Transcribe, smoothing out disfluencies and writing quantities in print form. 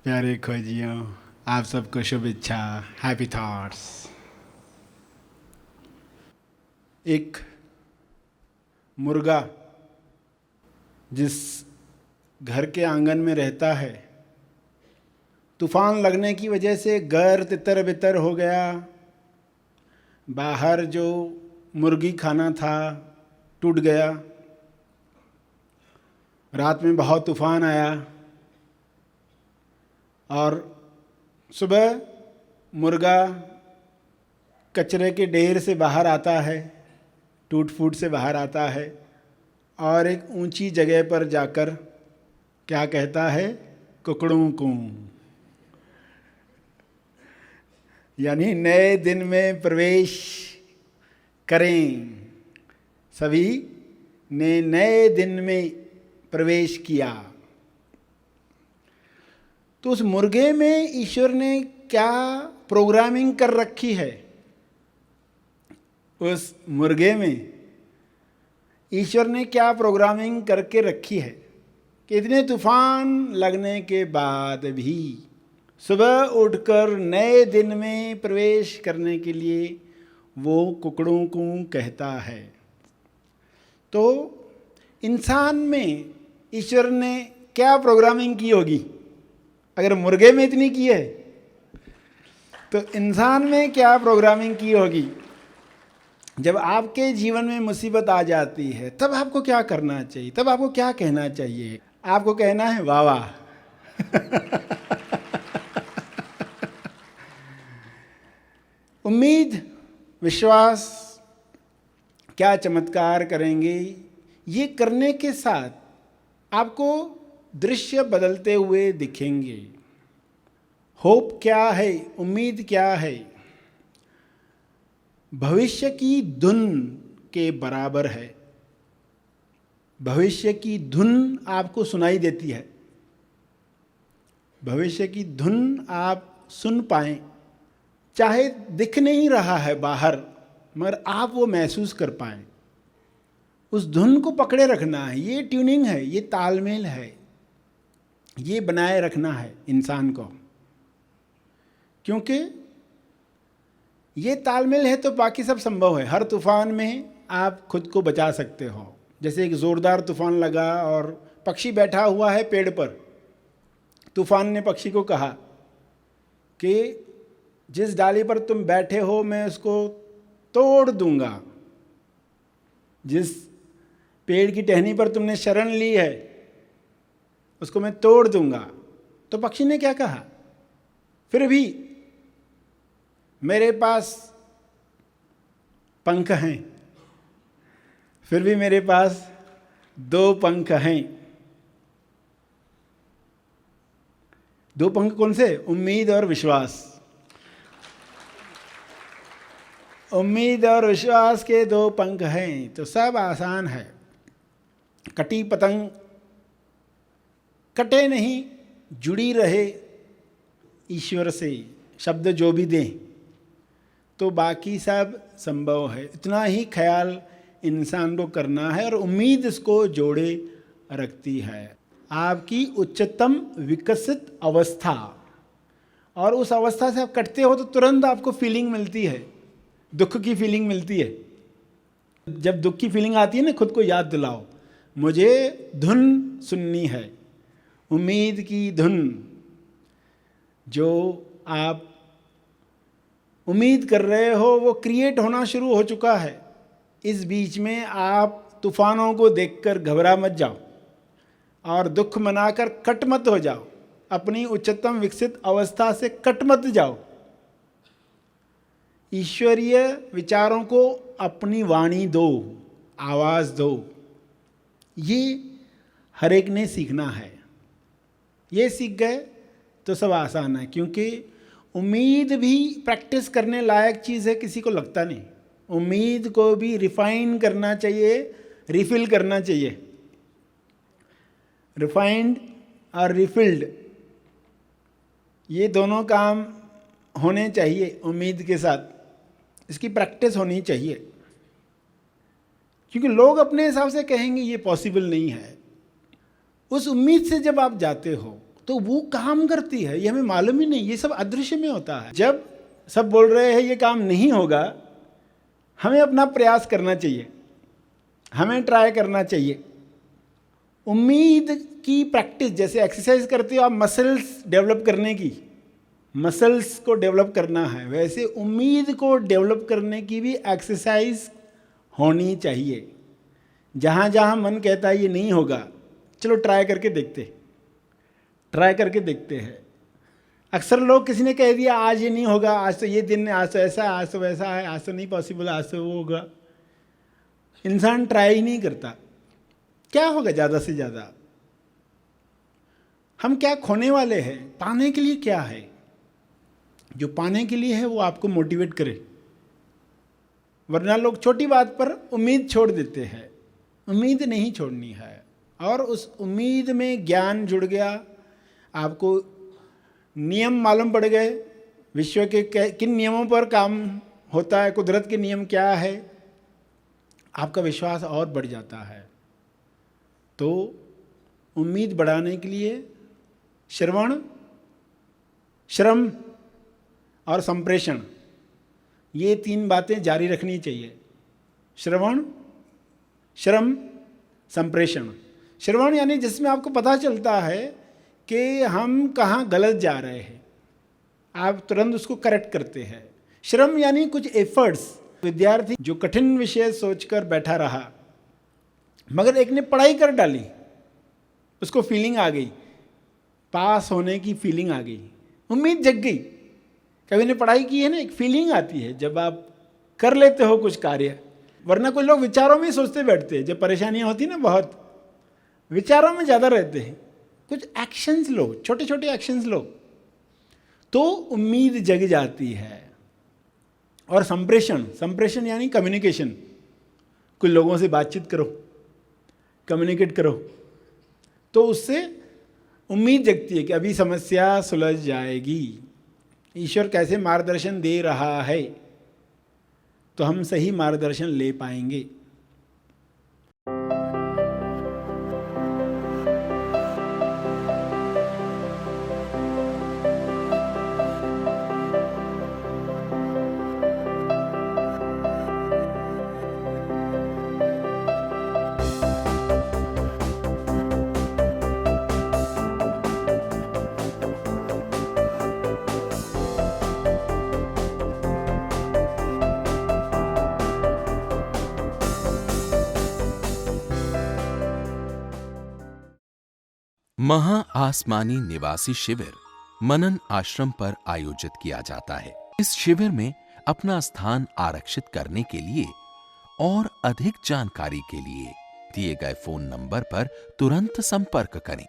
प्यारे खोजियों, आप सबको शुभेच्छा, हैप्पी थॉट्स। एक मुर्गा जिस घर के आंगन में रहता है, तूफान लगने की वजह से घर तितर बितर हो गया। बाहर जो मुर्गी खाना था टूट गया। रात में बहुत तूफान आया और सुबह मुर्गा कचरे के ढेर से बाहर आता है, टूट फूट से बाहर आता है और एक ऊंची जगह पर जाकर क्या कहता है? कुकड़ों को। यानी नए दिन में प्रवेश करें। सभी ने नए दिन में प्रवेश किया। तो उस मुर्गे में ईश्वर ने क्या प्रोग्रामिंग कर रखी है? उस मुर्गे में ईश्वर ने क्या प्रोग्रामिंग करके रखी है कि इतने तूफान लगने के बाद भी सुबह उठकर नए दिन में प्रवेश करने के लिए वो कुकड़ों को कहता है। तो इंसान में ईश्वर ने क्या प्रोग्रामिंग की होगी? अगर मुर्गे में इतनी की है तो इंसान में क्या प्रोग्रामिंग की होगी? जब आपके जीवन में मुसीबत आ जाती है तब आपको क्या करना चाहिए? तब आपको क्या कहना चाहिए? आपको कहना है वाह वाह। उम्मीद, विश्वास क्या चमत्कार करेंगे। ये करने के साथ आपको दृश्य बदलते हुए दिखेंगे। होप क्या है? उम्मीद क्या है? भविष्य की धुन के बराबर है। भविष्य की धुन आपको सुनाई देती है। भविष्य की धुन आप सुन पाएं, चाहे दिख नहीं रहा है बाहर, मगर आप वो महसूस कर पाएं। उस धुन को पकड़े रखना है। ये ट्यूनिंग है, ये तालमेल है, ये बनाए रखना है इंसान को। क्योंकि ये तालमेल है तो बाकी सब संभव है। हर तूफान में आप खुद को बचा सकते हो। जैसे एक ज़ोरदार तूफान लगा और पक्षी बैठा हुआ है पेड़ पर। तूफान ने पक्षी को कहा कि जिस डाली पर तुम बैठे हो मैं उसको तोड़ दूंगा। जिस पेड़ की टहनी पर तुमने शरण ली है उसको मैं तोड़ दूंगा। तो पक्षी ने क्या कहा? फिर भी मेरे पास पंख हैं, फिर भी मेरे पास 2 पंख हैं। 2 पंख कौन से? उम्मीद और विश्वास। उम्मीद और विश्वास के 2 पंख हैं तो सब आसान है। कटी पतंग कटे नहीं, जुड़ी रहे ईश्वर से, शब्द जो भी दें तो बाकी सब संभव है। इतना ही ख्याल इंसान को करना है और उम्मीद इसको जोड़े रखती है। आपकी उच्चतम विकसित अवस्था, और उस अवस्था से आप कटते हो तो तुरंत आपको फीलिंग मिलती है, दुख की फीलिंग मिलती है। जब दुख की फीलिंग आती है ना, खुद को याद दिलाओ, मुझे धुन सुननी है, उम्मीद की धुन। जो आप उम्मीद कर रहे हो वो क्रिएट होना शुरू हो चुका है। इस बीच में आप तूफानों को देखकर घबरा मत जाओ और दुख मनाकर कट मत हो जाओ। अपनी उच्चतम विकसित अवस्था से कट मत जाओ। ईश्वरीय विचारों को अपनी वाणी दो, आवाज़ दो। ये हर एक ने सीखना है। ये सीख गए तो सब आसान है। क्योंकि उम्मीद भी प्रैक्टिस करने लायक चीज़ है, किसी को लगता नहीं। उम्मीद को भी रिफाइन करना चाहिए, रिफिल करना चाहिए। रिफाइंड और रिफिल्ड, ये दोनों काम होने चाहिए उम्मीद के साथ। इसकी प्रैक्टिस होनी चाहिए। क्योंकि लोग अपने हिसाब से कहेंगे ये पॉसिबल नहीं है। उस उम्मीद से जब आप जाते हो तो वो काम करती है, ये हमें मालूम ही नहीं, ये सब अदृश्य में होता है। जब सब बोल रहे हैं ये काम नहीं होगा, हमें अपना प्रयास करना चाहिए, हमें ट्राई करना चाहिए। उम्मीद की प्रैक्टिस, जैसे एक्सरसाइज करते हो आप मसल्स डेवलप करने की, मसल्स को डेवलप करना है, वैसे उम्मीद को डेवलप करने की भी एक्सरसाइज होनी चाहिए। जहाँ जहाँ मन कहता है ये नहीं होगा, चलो ट्राई करके देखते हैं। अक्सर लोग, किसी ने कह दिया आज ये नहीं होगा, आज तो ये दिन है, आज तो ऐसा है, आज तो वैसा है, आज तो नहीं पॉसिबल, आज तो वो होगा, इंसान ट्राई ही नहीं करता। क्या होगा ज़्यादा से ज़्यादा? हम क्या खोने वाले हैं? पाने के लिए क्या है? जो पाने के लिए है वो आपको मोटिवेट करे, वरना लोग छोटी बात पर उम्मीद छोड़ देते हैं। उम्मीद नहीं छोड़नी है, और उस उम्मीद में ज्ञान जुड़ गया, आपको नियम मालूम पड़ गए, विश्व के किन नियमों पर काम होता है, कुदरत के नियम क्या है, आपका विश्वास और बढ़ जाता है। तो उम्मीद बढ़ाने के लिए श्रवण, श्रम और संप्रेषण, ये 3 बातें जारी रखनी चाहिए। श्रवण, श्रम, संप्रेषण। श्रवण यानी जिसमें आपको पता चलता है कि हम कहाँ गलत जा रहे हैं, आप तुरंत उसको करेक्ट करते हैं। श्रम यानी कुछ एफर्ट्स। विद्यार्थी जो कठिन विषय सोचकर बैठा रहा, मगर एक ने पढ़ाई कर डाली, उसको फीलिंग आ गई, पास होने की फीलिंग आ गई, उम्मीद जग गई। कभी ने पढ़ाई की है ना, एक फीलिंग आती है जब आप कर लेते हो कुछ कार्य, वरना कुछ लोग विचारों में सोचते बैठते हैं। जब परेशानियां होती ना, बहुत विचारों में ज़्यादा रहते हैं। कुछ एक्शंस लो, छोटे छोटे एक्शंस लो, तो उम्मीद जग जाती है। और संप्रेषण, संप्रेषण यानी कम्युनिकेशन। कुछ लोगों से बातचीत करो, कम्युनिकेट करो, तो उससे उम्मीद जगती है कि अभी समस्या सुलझ जाएगी। ईश्वर कैसे मार्गदर्शन दे रहा है, तो हम सही मार्गदर्शन ले पाएंगे। महा आसमानी निवासी शिविर मनन आश्रम पर आयोजित किया जाता है। इस शिविर में अपना स्थान आरक्षित करने के लिए और अधिक जानकारी के लिए दिए गए फोन नंबर पर तुरंत संपर्क करें।